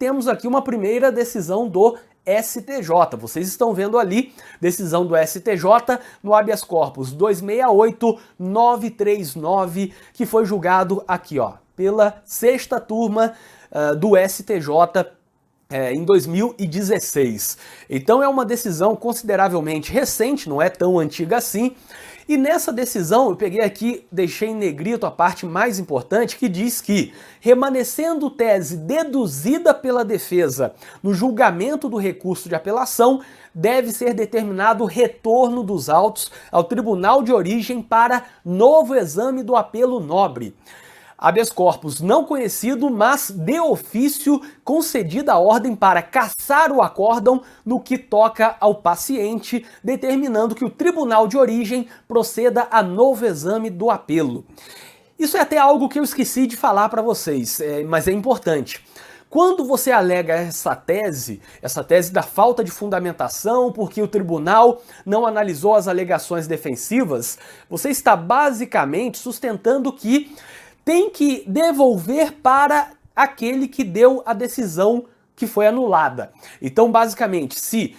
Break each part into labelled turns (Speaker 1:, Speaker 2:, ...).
Speaker 1: temos aqui uma primeira decisão do STJ. Vocês estão vendo ali, decisão do STJ no habeas corpus 268939, que foi julgado aqui, ó, pela sexta turma do STJ em 2016. Então é uma decisão consideravelmente recente, não é tão antiga assim. E nessa decisão eu peguei aqui, deixei em negrito a parte mais importante, que diz que, remanescendo tese deduzida pela defesa no julgamento do recurso de apelação, deve ser determinado o retorno dos autos ao tribunal de origem para novo exame do apelo nobre. Habeas corpus não conhecido, mas de ofício concedida a ordem para cassar o acórdão no que toca ao paciente, determinando que o tribunal de origem proceda a novo exame do apelo. Isso é até algo que eu esqueci de falar para vocês, mas é importante. Quando você alega essa tese da falta de fundamentação porque o tribunal não analisou as alegações defensivas, você está basicamente sustentando que tem que devolver para aquele que deu a decisão que foi anulada. Então, basicamente, se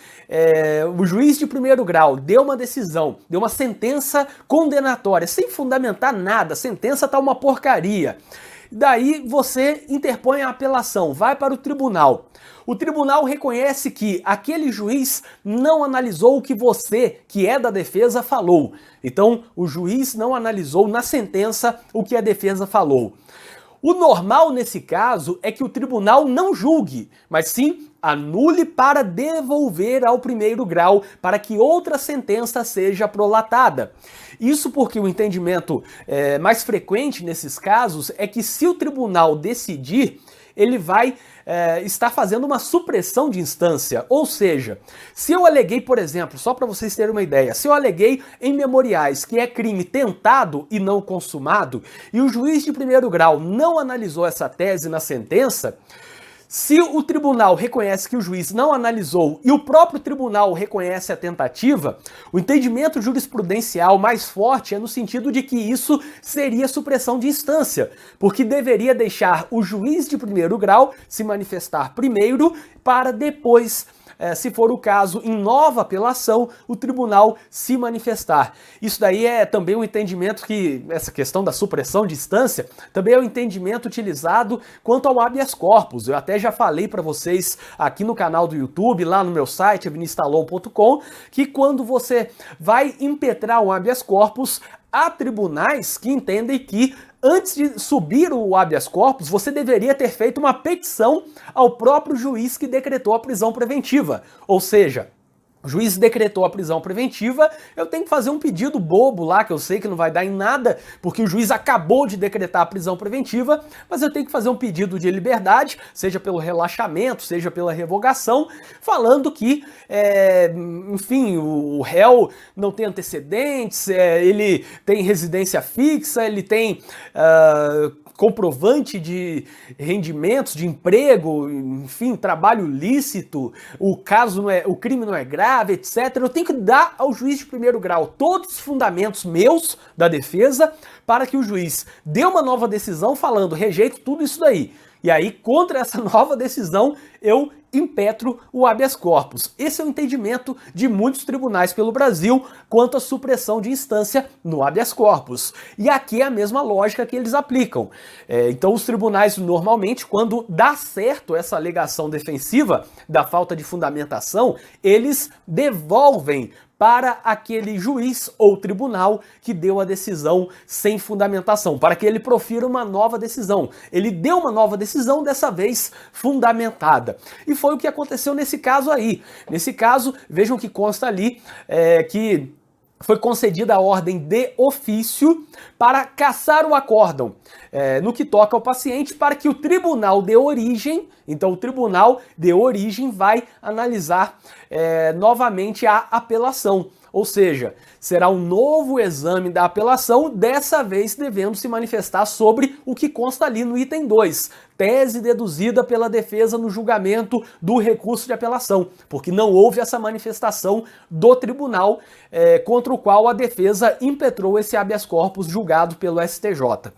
Speaker 1: o juiz de primeiro grau deu uma decisão, deu uma sentença condenatória, sem fundamentar nada, a sentença tá uma porcaria, daí você interpõe a apelação, vai para o tribunal. O tribunal reconhece que aquele juiz não analisou o que você, que é da defesa, falou. Então, o juiz não analisou na sentença o que a defesa falou. O normal nesse caso é que o tribunal não julgue, mas sim anule para devolver ao primeiro grau para que outra sentença seja prolatada. Isso porque o entendimento mais frequente nesses casos é que se o tribunal decidir, ele vai estar fazendo uma supressão de instância. Ou seja, se eu aleguei, por exemplo, só para vocês terem uma ideia, se eu aleguei em memoriais que é crime tentado e não consumado, e o juiz de primeiro grau não analisou essa tese na sentença, se o tribunal reconhece que o juiz não analisou e o próprio tribunal reconhece a tentativa, o entendimento jurisprudencial mais forte é no sentido de que isso seria supressão de instância, porque deveria deixar o juiz de primeiro grau se manifestar primeiro para depois, se for o caso, em nova apelação, o tribunal se manifestar. Isso daí é também um entendimento que, essa questão da supressão de instância, também é um entendimento utilizado quanto ao habeas corpus. Eu até já falei para vocês aqui no canal do YouTube, lá no meu site, vinistalon.com, que quando você vai impetrar um habeas corpus, há tribunais que entendem que antes de subir o habeas corpus, você deveria ter feito uma petição ao próprio juiz que decretou a prisão preventiva. Ou seja, o juiz decretou a prisão preventiva, eu tenho que fazer um pedido bobo lá, que eu sei que não vai dar em nada, porque o juiz acabou de decretar a prisão preventiva, mas eu tenho que fazer um pedido de liberdade, seja pelo relaxamento, seja pela revogação, falando que, enfim, o réu não tem antecedentes, ele tem residência fixa, ele tem comprovante de rendimentos, de emprego, enfim, trabalho lícito, o crime não é grave, etc. Eu tenho que dar ao juiz de primeiro grau todos os fundamentos meus da defesa para que o juiz dê uma nova decisão falando, rejeito tudo isso daí. E aí, contra essa nova decisão, eu impetro o habeas corpus. Esse é o entendimento de muitos tribunais pelo Brasil quanto à supressão de instância no habeas corpus. E aqui é a mesma lógica que eles aplicam. Então os tribunais normalmente, quando dá certo essa alegação defensiva da falta de fundamentação, eles devolvem para aquele juiz ou tribunal que deu a decisão sem fundamentação, para que ele profira uma nova decisão. Ele deu uma nova decisão, dessa vez fundamentada. E foi o que aconteceu nesse caso aí. Nesse caso, vejam que consta ali que foi concedida a ordem de ofício para cassar o acórdão no que toca ao paciente para que o tribunal de origem, então o tribunal de origem vai analisar novamente a apelação. Ou seja, será um novo exame da apelação, dessa vez devendo se manifestar sobre o que consta ali no item 2, tese deduzida pela defesa no julgamento do recurso de apelação, porque não houve essa manifestação do tribunal contra o qual a defesa impetrou esse habeas corpus julgado pelo STJ.